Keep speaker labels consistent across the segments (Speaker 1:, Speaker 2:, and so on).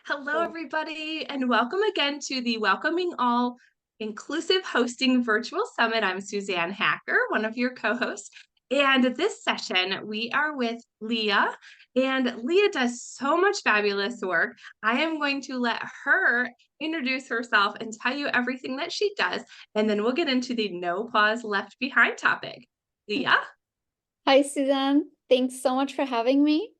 Speaker 1: Hello, everybody, and welcome again to the Welcoming All Inclusive Hosting Virtual Summit. I'm Suzanne Hacker, one of your co-hosts. And this session, we are with Leah, and Leah does so much fabulous work. I am going to let her introduce herself and tell you everything that she does, and then we'll get into the No Paws Left Behind topic. Leah?
Speaker 2: Hi, Suzanne. Thanks so much for having me.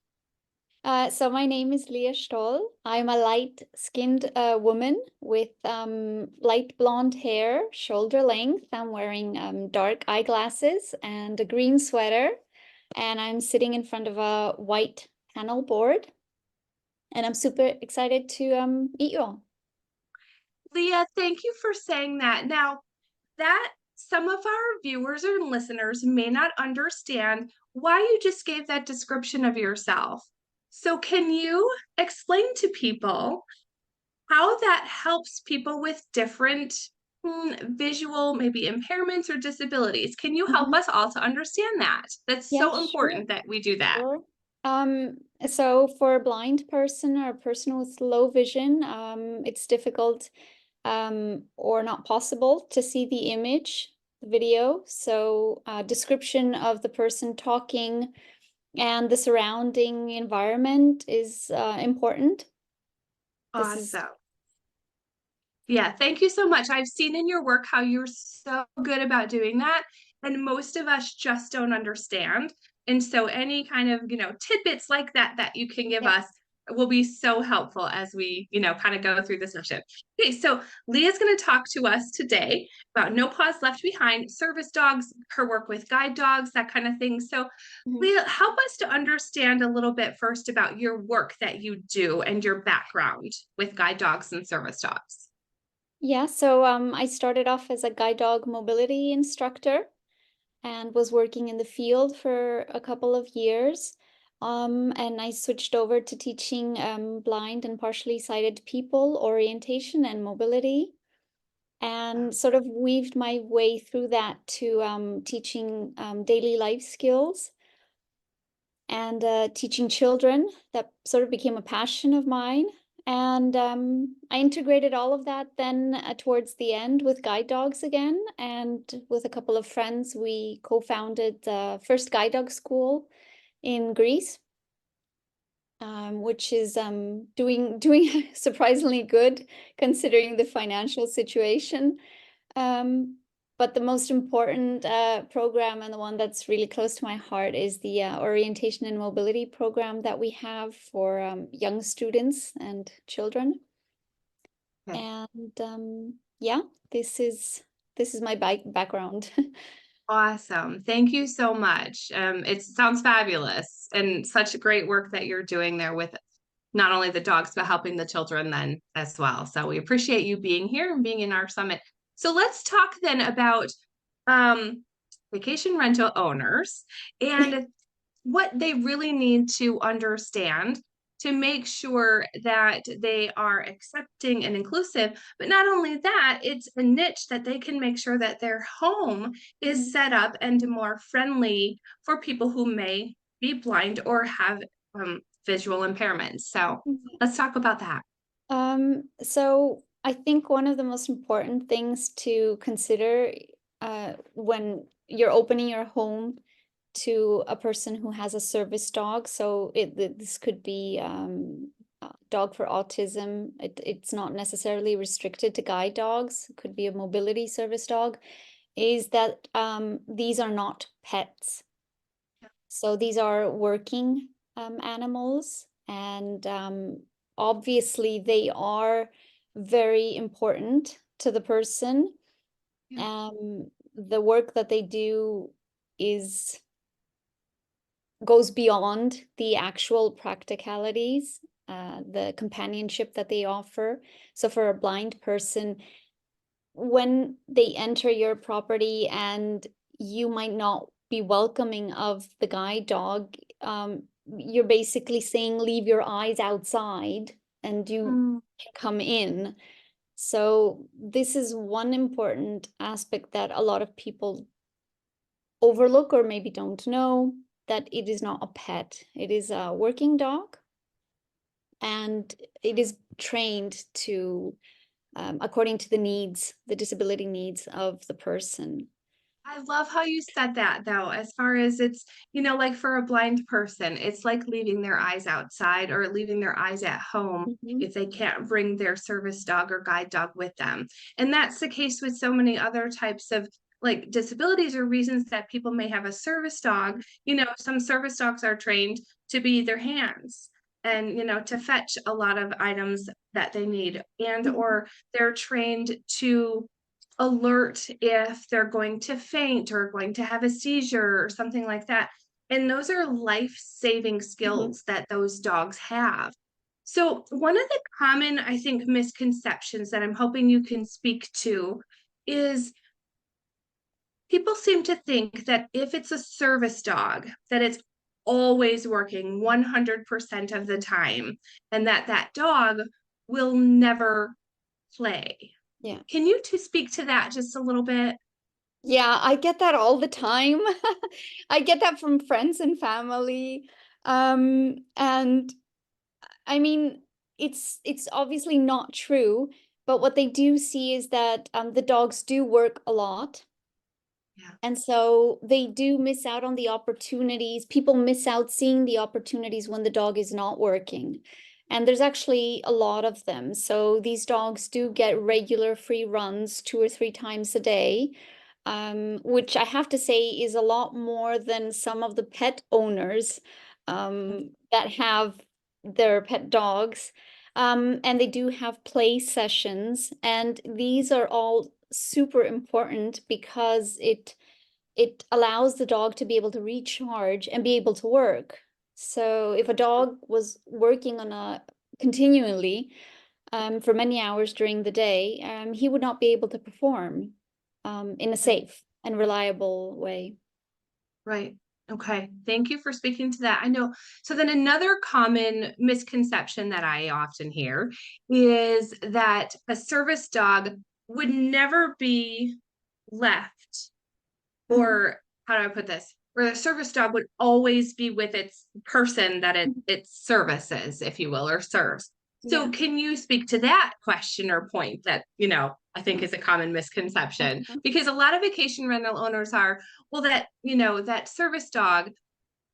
Speaker 2: So my name is Leah Stoll. I'm a light-skinned woman with light blonde hair, shoulder length. I'm wearing dark eyeglasses and a green sweater. And I'm sitting in front of a white panel board. And I'm super excited to meet you all.
Speaker 1: Leah, thank you for saying that. Now, that some of our viewers or listeners may not understand why you just gave that description of yourself. So, can you explain to people how that helps people with different visual, maybe impairments or disabilities? Can you help
Speaker 2: Mhm.
Speaker 1: us all to understand that? That's
Speaker 2: Yeah,
Speaker 1: so
Speaker 2: sure.
Speaker 1: important that we do that.
Speaker 2: Sure. So for a blind person or a person with low vision, it's difficult or not possible to see the image, the video. So description of the person talking and the surrounding environment is important. This is,
Speaker 1: Awesome. Yeah, thank you so much. I've seen in your work how you're so good about doing that, and most of us just don't understand. And so any kind of, tidbits like that that you can give
Speaker 2: yeah.
Speaker 1: us will be so helpful as we, kind of go through the session. Okay, so Leah's going to talk to us today about No Paws Left Behind, service dogs, her work with guide dogs, that kind of thing. So
Speaker 2: Mhm.
Speaker 1: Leah, help us to understand a little bit first about your work that you do and your background with guide dogs and service dogs.
Speaker 2: Yeah, so I started off as a guide dog mobility instructor and was working in the field for a couple of years. And I switched over to teaching blind and partially sighted people orientation and mobility, and sort of weaved my way through that to teaching daily life skills and teaching children. That sort of became a passion of mine. And I integrated all of that then towards the end with guide dogs again. And with a couple of friends, we co-founded the first guide dog school in Greece, which is doing surprisingly good considering the financial situation. Um, but the most important program and the one that's really close to my heart is the orientation and mobility program that we have for young students and children.
Speaker 1: Okay.
Speaker 2: And yeah, this is my background.
Speaker 1: Awesome. Thank you so much. It sounds fabulous and such great work that you're doing there with not only the dogs, but helping the children then as well. So we appreciate you being here and being in our summit. So let's talk then about um, vacation rental owners and what they really need to understand to make sure that they are accepting and inclusive. But not only that, it's a niche that they can make sure that their home is
Speaker 2: Mhm.
Speaker 1: set up and more friendly for people who may be blind or have visual impairments. So
Speaker 2: Mhm.
Speaker 1: let's talk about that.
Speaker 2: So I think one of the most important things to consider when you're opening your home to a person who has a service dog. So this could be a dog for autism. It's not necessarily restricted to guide dogs. It could be a mobility service dog. Is that these are not pets. So these are working animals, and obviously they are very important to the person.
Speaker 1: Yeah.
Speaker 2: The work that they do is goes beyond the actual practicalities, the companionship that they offer. So for a blind person, when they enter your property and you might not be welcoming of the guide dog, you're basically saying, leave your eyes outside and you
Speaker 1: Mm,
Speaker 2: can come in. So this is one important aspect that a lot of people overlook or maybe don't know, that it is not a pet. It is a working dog. and it is trained to according to the needs, the disability needs of the person.
Speaker 1: I love how you said that though, as far as it's, like for a blind person, it's like leaving their eyes outside or leaving their eyes at home
Speaker 2: Mhm.
Speaker 1: if they can't bring their service dog or guide dog with them. And that's the case with so many other types of like disabilities or reasons that people may have a service dog. Some service dogs are trained to be their hands and, to fetch a lot of items that they need, and
Speaker 2: Mhm.
Speaker 1: or they're trained to alert if they're going to faint or going to have a seizure or something like that. And those are life-saving
Speaker 2: Mhm.
Speaker 1: skills that those dogs have. So, one of the common, I think, misconceptions that I'm hoping you can speak to is people seem to think that if it's a service dog, that it's always working 100% of the time and that that dog will never play.
Speaker 2: Yeah.
Speaker 1: Can you to speak to that just a little bit?
Speaker 2: Yeah, I get that all the time. I get that from friends and family. And I mean, it's obviously not true, but what they do see is that the dogs do work a lot.
Speaker 1: Yeah.
Speaker 2: And so they do miss out on the opportunities. People miss out seeing the opportunities when the dog is not working. And there's actually a lot of them. So these dogs do get regular free runs 2 or 3 times a day, which I have to say is a lot more than some of the pet owners that have their pet dogs. And they do have play sessions. And these are all super important because it allows the dog to be able to recharge and be able to work. So if a dog was working on a continually for many hours during the day, he would not be able to perform in a
Speaker 1: Right.
Speaker 2: safe and reliable way.
Speaker 1: Right. Okay. Thank you for speaking to that. I know. So then another common misconception that I often hear is that a service dog would never be left,
Speaker 2: Mhm.
Speaker 1: or how do I put this? Where the service dog would always be with its person that it services, if you will, or serves. So
Speaker 2: Yeah.
Speaker 1: can you speak to that question or point that, I think is a common misconception?
Speaker 2: Uh-huh.
Speaker 1: Because a lot of vacation rental owners are, well, that, that service dog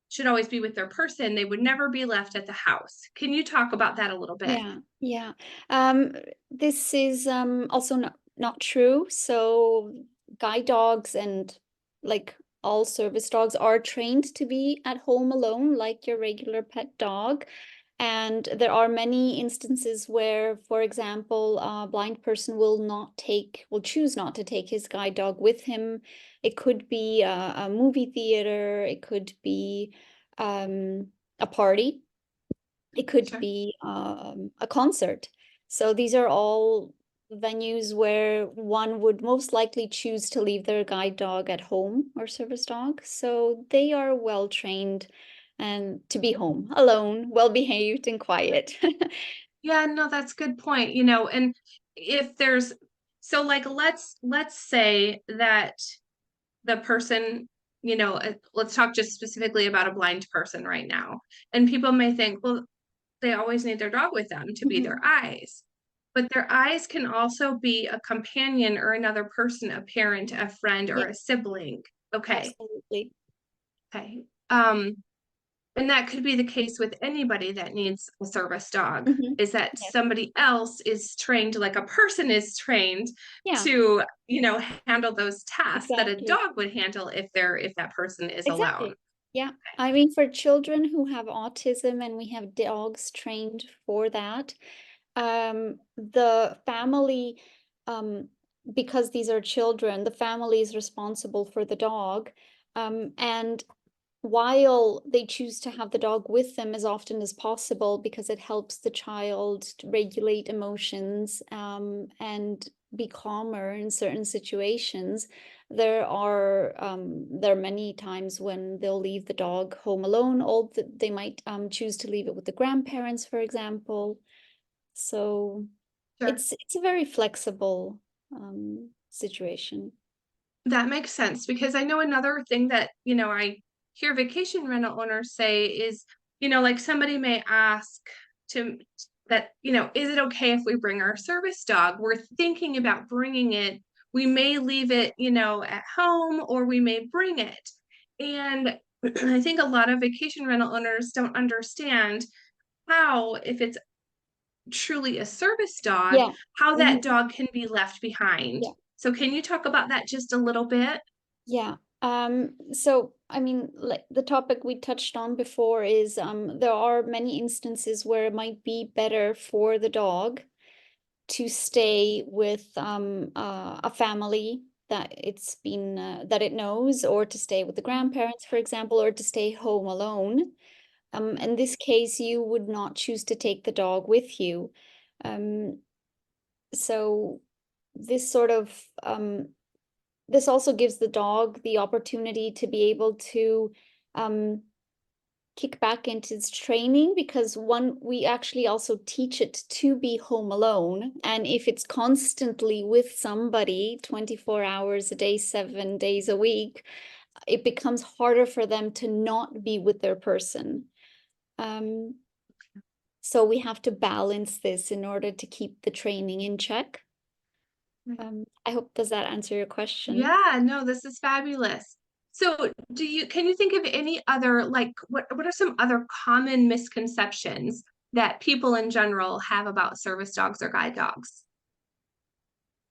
Speaker 1: should always be with their person. They would never be left at the house. Can you talk about that a little bit?
Speaker 2: Yeah, yeah. Um, this is also not true. So guide dogs and like all service dogs are trained to be at home alone, like your regular pet dog. And there are many instances where, for example, a blind person will choose not to take his guide dog with him. It could be a movie theater, it could be a party, it could
Speaker 1: Sure.
Speaker 2: be a concert. So these are all venues where one would most likely choose to leave their guide dog at home or service dog. So they are well trained and to be home alone, well behaved and quiet.
Speaker 1: Yeah, no, that's a good point. And if there's so like let's say that the person, let's talk just specifically about a blind person right now. And people may think, well, they always need their dog with them to be their
Speaker 2: Mhm.
Speaker 1: eyes. But their eyes can also be a companion or another person, a parent, a friend, or
Speaker 2: Yeah,
Speaker 1: a sibling. Okay.
Speaker 2: absolutely.
Speaker 1: Okay. And that could be the case with anybody that needs a service dog,
Speaker 2: Mhm.
Speaker 1: is that
Speaker 2: Yes,
Speaker 1: somebody else is trained, like a person is trained
Speaker 2: yeah,
Speaker 1: to, handle those tasks that a
Speaker 2: exactly.
Speaker 1: dog would handle if that person is alone.
Speaker 2: Exactly. Yeah. I mean, for children who have autism, and we have dogs trained for that, the family, um, because these are children, the family is responsible for the dog. And while they choose to have the dog with them as often as possible because it helps the child to regulate emotions and be calmer in certain situations, there are many times when they'll leave the dog home alone, or they might choose to leave it with the grandparents, for example. So
Speaker 1: Sure.
Speaker 2: it's a very flexible situation.
Speaker 1: That makes sense because I know another thing that, I hear vacation rental owners say is, like somebody may ask to that, is it okay if we bring our service dog? We're thinking about bringing it. We may leave it, at home, or we may bring it. And I think a lot of vacation rental owners don't understand how, if it's truly a service dog,
Speaker 2: Yeah.
Speaker 1: how that
Speaker 2: Mhm.
Speaker 1: dog can be left behind.
Speaker 2: Yeah.
Speaker 1: So can you talk about that just a little bit?
Speaker 2: Yeah. So I mean, like the topic we touched on before is there are many instances where it might be better for the dog to stay with a family that that it knows, or to stay with the grandparents, for example, or to stay home alone. In this case, you would not choose to take the dog with you. Um, so this sort of this also gives the dog the opportunity to be able to um, kick back into its training, because we actually also teach it to be home alone. And if it's constantly with somebody 24 hours a day, 7 days a week, it becomes harder for them to not be with their person. Um, so we have to balance this in order to keep the training in check. I hope, does that answer your question?
Speaker 1: Yeah, no, this is fabulous. So can you think of any other, like, what are some other common misconceptions that people in general have about service dogs or guide dogs?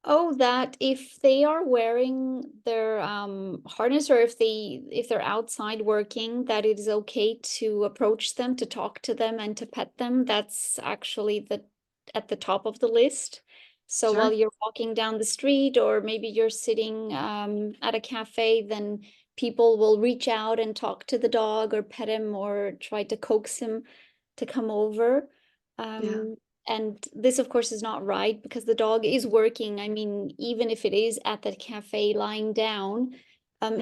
Speaker 2: Oh, that if they are wearing their harness, or if they're outside working, that it is okay to approach them, to talk to them, and to pet them. That's actually at the top of the list. So while
Speaker 1: Sure.
Speaker 2: you're walking down the street, or maybe you're sitting at a cafe, then people will reach out and talk to the dog, or pet him, or try to coax him to come over.
Speaker 1: Yeah.
Speaker 2: And this, of course, is not right, because the dog is working. I mean, even if it is at the cafe lying down,
Speaker 1: Yeah.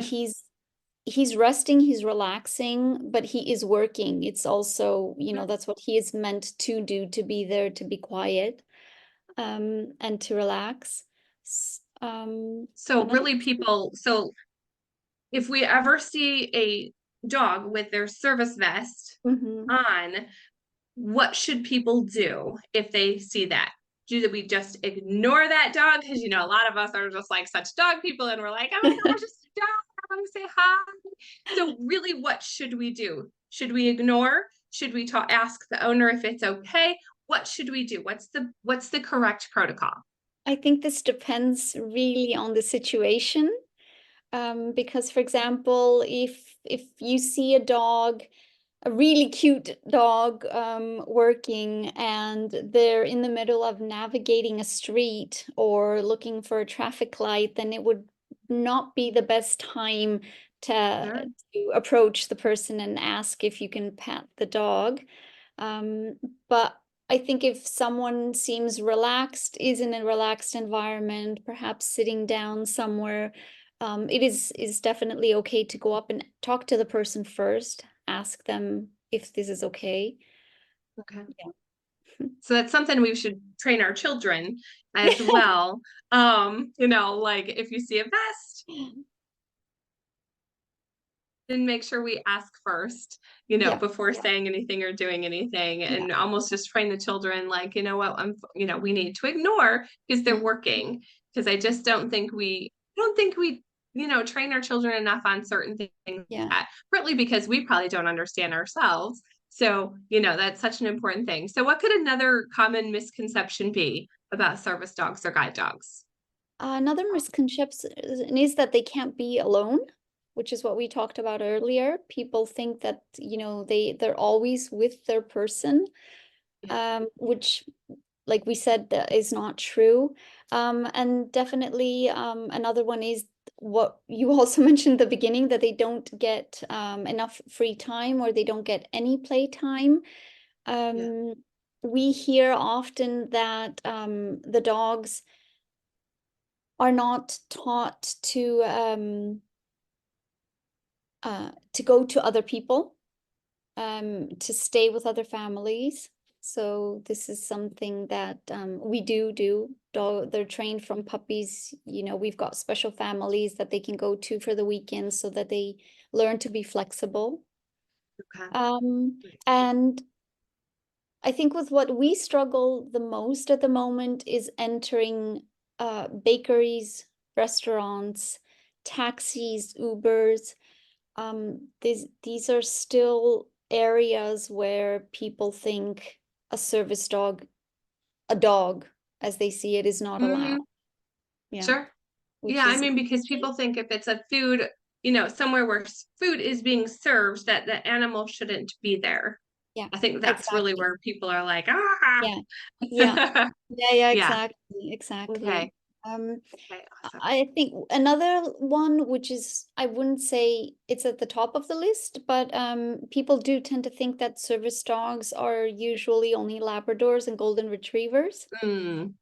Speaker 2: he's resting, he's relaxing, but he is working. It's also, that's what he is meant to do, to be there, to be quiet, and to relax.
Speaker 1: So
Speaker 2: Another.
Speaker 1: really so if we ever see a dog with their service vest
Speaker 2: Mhm.
Speaker 1: on, what should people do if they see that? Do we just ignore that dog? Because a lot of us are just like such dog people, and we're like, oh my gosh, it's a dog. I want to say hi. So really, what should we do? Should we ignore? Should we ask the owner if it's okay? What should we do? What's the correct protocol?
Speaker 2: I think this depends really on the situation. Because, for example, if you see a really cute dog working, and they're in the middle of navigating a street or looking for a traffic light, then it would not be the best time
Speaker 1: Sure.
Speaker 2: to approach the person and ask if you can pat the dog. Um, but I think if someone seems relaxed, is in a relaxed environment, perhaps sitting down somewhere, it is definitely okay to go up and talk to the person first, ask them if this is okay.
Speaker 1: Okay.
Speaker 2: Yeah.
Speaker 1: So that's something we should train our children as well. Like if you see a vest, then make sure we ask first,
Speaker 2: Yeah.
Speaker 1: before saying anything or doing anything,
Speaker 2: Yeah.
Speaker 1: and almost just train the children, like, what, we need to ignore because they're
Speaker 2: Yeah.
Speaker 1: working. Because I just don't think we train our children enough on certain things like
Speaker 2: Yeah.
Speaker 1: that, partly because we probably don't understand ourselves. So, that's such an important thing. So what could another common misconception be about service dogs or guide dogs?
Speaker 2: Another misconception is that they can't be alone, which is what we talked about earlier. People think that, they're always with their person,
Speaker 1: Yeah.
Speaker 2: which, like we said, that is not true. And definitely, another one is what you also mentioned at the beginning, that they don't get enough free time, or they don't get any play time.
Speaker 1: Yeah.
Speaker 2: Um, we hear often that the dogs are not taught to go to other people, to stay with other families. So this is something that we do. They're trained from puppies. We've got special families that they can go to for the weekends, so that they learn to be flexible.
Speaker 1: Okay.
Speaker 2: Um, and I think with what we struggle the most at the moment is entering bakeries, restaurants, taxis, Ubers. These are still areas where people think a service dog, a dog, as they see it, is not allowed.
Speaker 1: Hmm.
Speaker 2: Yeah,
Speaker 1: Sure. Yeah,
Speaker 2: which
Speaker 1: I
Speaker 2: is
Speaker 1: mean, because people think if it's a food, you know, somewhere where food is being served, that the animal shouldn't be there.
Speaker 2: yeah,
Speaker 1: I think that's really
Speaker 2: exactly.
Speaker 1: where people are like, ah.
Speaker 2: Yeah, yeah, yeah,
Speaker 1: Yeah.
Speaker 2: exactly, exactly.
Speaker 1: Okay.
Speaker 2: Um,
Speaker 1: Okay. Awesome.
Speaker 2: I think another one, which is, I wouldn't say it's at the top of the list, but people do tend to think that service dogs are usually only Labradors and Golden Retrievers.
Speaker 1: Mm,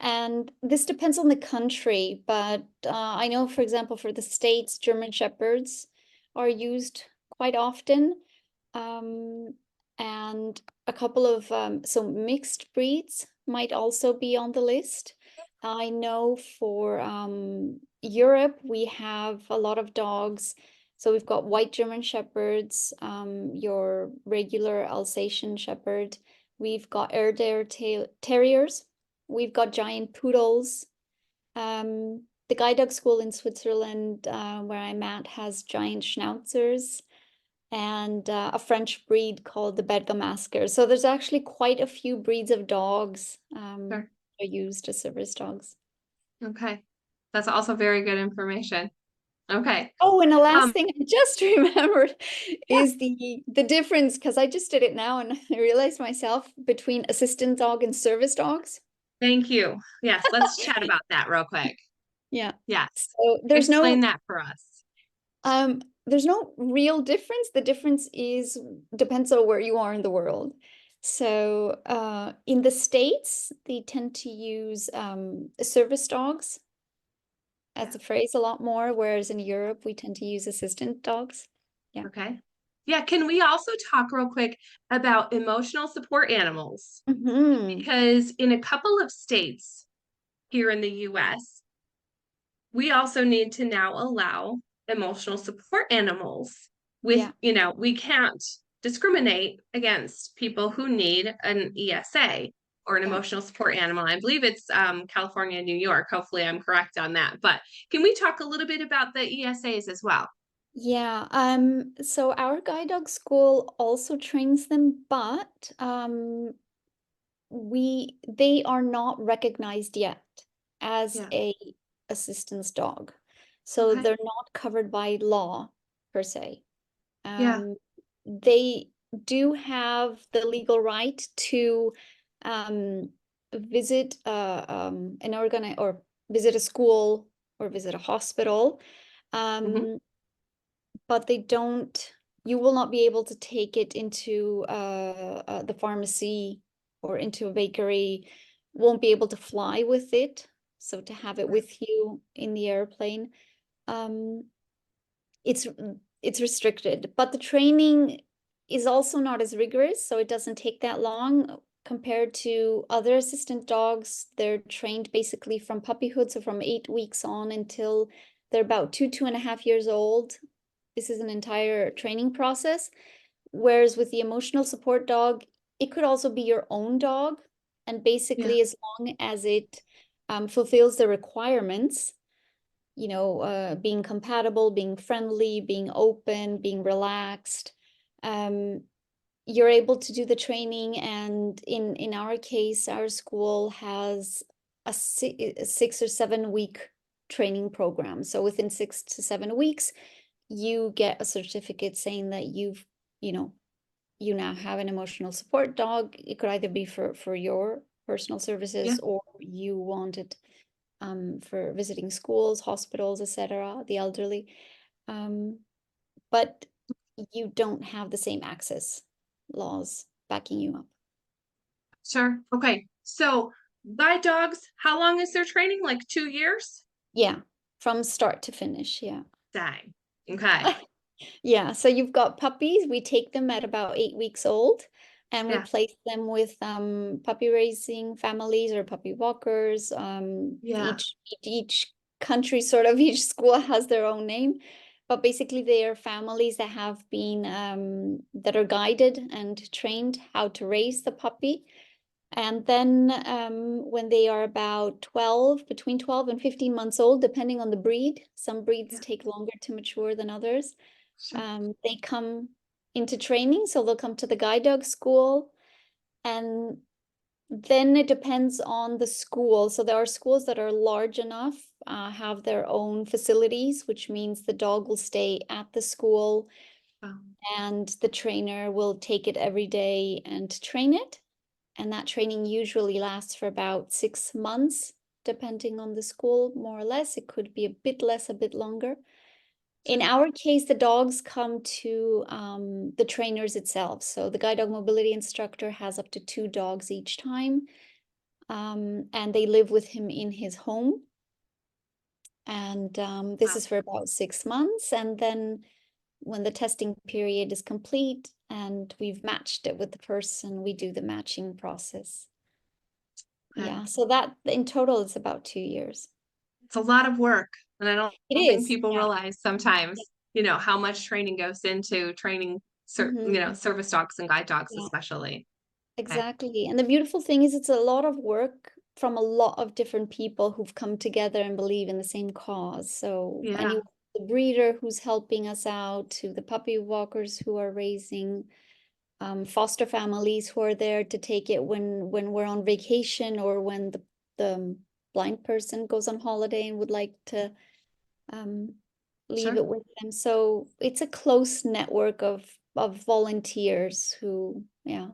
Speaker 2: And this depends on the country, but I know, for example, for the States, German Shepherds are used quite often. Um, and a couple of, so mixed breeds might also be on the list. I know for Europe, we have a lot of dogs. So we've got white German Shepherds, your regular Alsatian Shepherd. We've got Airedale Terriers. We've got giant poodles. The guide dog school in Switzerland, where I'm at, has giant schnauzers and a French breed called the Bergamasker. So there's actually quite a few breeds of dogs
Speaker 1: sure.
Speaker 2: that are used as service dogs.
Speaker 1: Okay. That's also very good information. Okay.
Speaker 2: Oh, and the last
Speaker 1: Um,
Speaker 2: thing I just remembered
Speaker 1: yeah,
Speaker 2: is the difference, because I just did it now and I realized myself, between assistant dog and service dogs.
Speaker 1: thank you. Yes, let's chat about that real quick.
Speaker 2: Yeah.
Speaker 1: Yes.
Speaker 2: So
Speaker 1: Explain that for us.
Speaker 2: there's no real difference. The difference is depends on where you are in the world. So in the States, they tend to use service dogs as
Speaker 1: Yeah.
Speaker 2: a phrase a lot more, whereas in Europe, we tend to use assistant dogs. Yeah.
Speaker 1: Okay. Yeah, can we also talk real quick about emotional support animals?
Speaker 2: Hmm.
Speaker 1: Because in a couple of states here in the US, we also need to now allow emotional support animals with,
Speaker 2: Yeah.
Speaker 1: you know, we can't discriminate against people who need an ESA or an
Speaker 2: Yeah.
Speaker 1: emotional support animal. I believe it's California and New York. Hopefully, I'm correct on that. But can we talk a little bit about the ESAs as well?
Speaker 2: Yeah. So our guide dog school also trains them, but they are not recognized yet as
Speaker 1: Yeah.
Speaker 2: a assistance dog. So
Speaker 1: Okay.
Speaker 2: they're not covered by law per se.
Speaker 1: Yeah.
Speaker 2: Um, they do have the legal right to um, visit an organ or visit a school or visit a hospital.
Speaker 1: Hmm.
Speaker 2: Um, but they don't, you will not be able to take it into the pharmacy or into a bakery, won't be able to fly with it. So to have it with you in the airplane, um, it's it's restricted. But the training is also not as rigorous, so it doesn't take that long compared to other assistant dogs. They're trained basically from puppyhood, so from 8 weeks on until they're about 2.5 years old. This is an entire training process. Whereas with the emotional support dog, it could also be your own dog. And
Speaker 1: Yeah.
Speaker 2: basically, as long as it fulfills the requirements, being compatible, being friendly, being open, being relaxed, um, you're able to do the training. And in our case, our school has a 6 or 7 week training program. So within 6 to 7 weeks, you get a certificate saying that you know, you now have an emotional support dog. It could either be for your personal
Speaker 1: Yeah.
Speaker 2: services, or you want it for visiting schools, hospitals, etc., the elderly. Um, but you don't have the same access laws backing you up.
Speaker 1: Sure. Okay. So guide dogs, how long is their training? Like 2 years?
Speaker 2: Yeah, from start to finish. Yeah.
Speaker 1: Dang. Okay.
Speaker 2: Yeah, so you've got puppies. We take them at about 8 weeks old, and we
Speaker 1: Yeah.
Speaker 2: place them with puppy raising families or puppy walkers.
Speaker 1: Yeah.
Speaker 2: Each country, sort of, each school has their own name. but basically they are families that have been that are guided and trained how to raise the puppy. And then when they are about 12, between 12 and 15 months old, depending on the breed, some breeds
Speaker 1: Yeah,
Speaker 2: take longer to mature than others,
Speaker 1: sure.
Speaker 2: they come into training. So they'll come to the guide dog school, and then it depends on the school. So there are schools that are large enough, have their own facilities, which means the dog will stay at the school
Speaker 1: Wow.
Speaker 2: and the trainer will take it every day and train it. And that training usually lasts for about 6 months, depending on the school, more or less. It could be a bit less, a bit longer. In
Speaker 1: Sure.
Speaker 2: our case, the dogs come to the trainers itself. So the guide dog mobility instructor has up to 2 dogs each time, and they live with him in his home. And this
Speaker 1: Wow.
Speaker 2: is for about 6 months. And then when the testing period is complete and we've matched it with the person, we do the matching process.
Speaker 1: Okay.
Speaker 2: Yeah, so that in total is about 2 years.
Speaker 1: It's a lot of work. And I
Speaker 2: It
Speaker 1: don't think
Speaker 2: is,
Speaker 1: people
Speaker 2: yeah.
Speaker 1: realize sometimes, how much training goes into training,
Speaker 2: Mhm.
Speaker 1: service dogs and guide dogs,
Speaker 2: Yeah,
Speaker 1: especially. Okay.
Speaker 2: exactly. And the beautiful thing is it's a lot of work from a lot of different people who've come together and believe in the same cause. So
Speaker 1: Yeah,
Speaker 2: anyone, the breeder who's helping us out, to the puppy walkers who are raising, foster families who are there to take it when we're on vacation, or when the blind person goes on holiday and would like to um, leave
Speaker 1: sure.
Speaker 2: it with them. So it's a close network of volunteers who, yeah,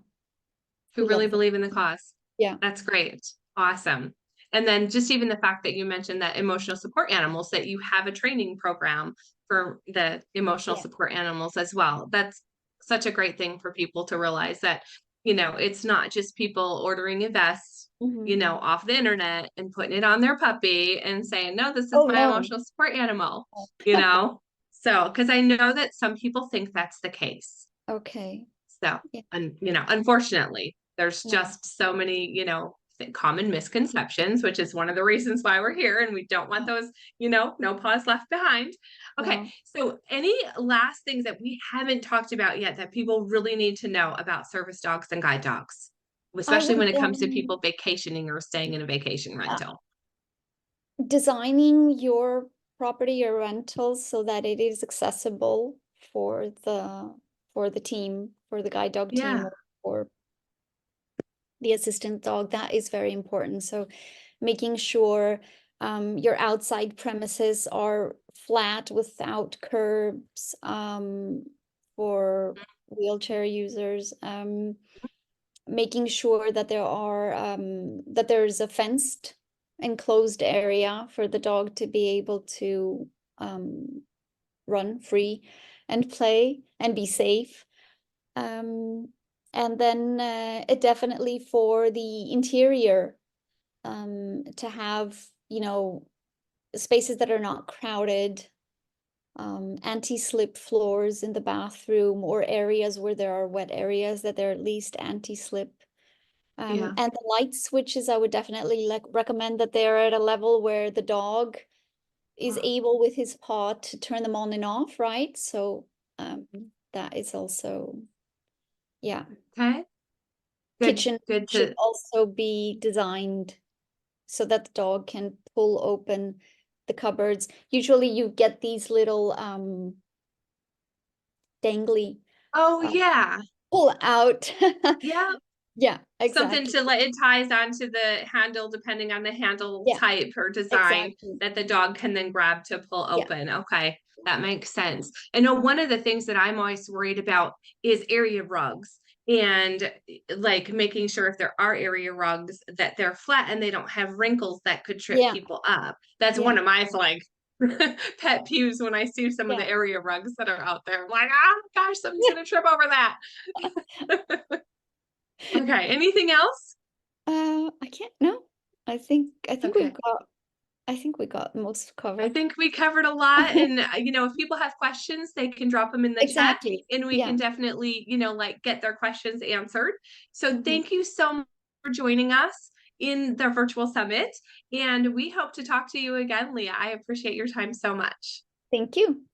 Speaker 1: Who
Speaker 2: who
Speaker 1: really
Speaker 2: love them.
Speaker 1: believe in the cause.
Speaker 2: Yeah.
Speaker 1: That's great. Awesome. And then just even the fact that you mentioned that emotional support animals, that you have a training program for the emotional
Speaker 2: Yeah.
Speaker 1: support animals as well. That's such a great thing for people to realize that, it's not just people ordering a vest,
Speaker 2: Mhm.
Speaker 1: off the internet and putting it on their puppy and saying, no, this is
Speaker 2: Oh
Speaker 1: my
Speaker 2: no.
Speaker 1: emotional support animal, you know? So, because I know that some people think that's the case.
Speaker 2: Okay.
Speaker 1: So,
Speaker 2: Yeah.
Speaker 1: and unfortunately, there's
Speaker 2: Yeah.
Speaker 1: just so many, common misconceptions, which is one of the reasons why we're here, and we don't want those, no paws left behind. Okay,
Speaker 2: Yeah.
Speaker 1: so any last things that we haven't talked about yet that people really need to know about service dogs and guide dogs,
Speaker 2: I
Speaker 1: especially
Speaker 2: would
Speaker 1: when it comes to people vacationing or staying in a vacation rental?
Speaker 2: designing your property or rentals so that it is accessible for the team, for the guide dog team,
Speaker 1: Yeah,
Speaker 2: or the assistant dog. That is very important. So making sure your outside premises are flat without curbs, for wheelchair users. Making sure that there's a fenced enclosed area for the dog to be able to um, run free and play and be safe. Um, and then it definitely for the interior, to have, spaces that are not crowded, anti-slip floors in the bathroom, or areas where there are wet areas that they're at least anti-slip.
Speaker 1: yeah,
Speaker 2: And the light switches, I would definitely recommend that they're at a level where the dog is able with his paw to turn them on and off, right? So um, that is also, yeah.
Speaker 1: okay, good,
Speaker 2: Kitchen
Speaker 1: good
Speaker 2: should
Speaker 1: to.
Speaker 2: also be designed so that the dog can pull open the cupboards. Usually you get these little dangly
Speaker 1: Oh
Speaker 2: uh,
Speaker 1: yeah,
Speaker 2: pull out.
Speaker 1: yeah.
Speaker 2: Yeah,
Speaker 1: Something
Speaker 2: exactly.
Speaker 1: to let it ties onto the handle, depending on the handle
Speaker 2: Yeah,
Speaker 1: type or design,
Speaker 2: exactly.
Speaker 1: that the dog can then grab to pull
Speaker 2: Yeah.
Speaker 1: open. Okay, that makes sense. I know one of the things that I'm always worried about is area rugs, and like making sure if there are area rugs that they're flat and they don't have wrinkles that could trip
Speaker 2: Yeah.
Speaker 1: people up. That's one
Speaker 2: Yeah.
Speaker 1: of my like pet peeves when I see some of
Speaker 2: Yeah.
Speaker 1: the area rugs that are out there. I'm like, oh gosh, something's gonna trip over that. Okay, anything else?
Speaker 2: I can't no. I think
Speaker 1: Okay.
Speaker 2: we got most
Speaker 1: I
Speaker 2: covered.
Speaker 1: think we covered a lot. And, if people have questions, they can drop them in the chat
Speaker 2: Exactly.
Speaker 1: and we
Speaker 2: Yeah.
Speaker 1: can definitely, like get their questions answered. So
Speaker 2: Mhm.
Speaker 1: thank you so much for joining us in the virtual summit. And we hope to talk to you again, Leah. I appreciate your time so much.
Speaker 2: Thank you.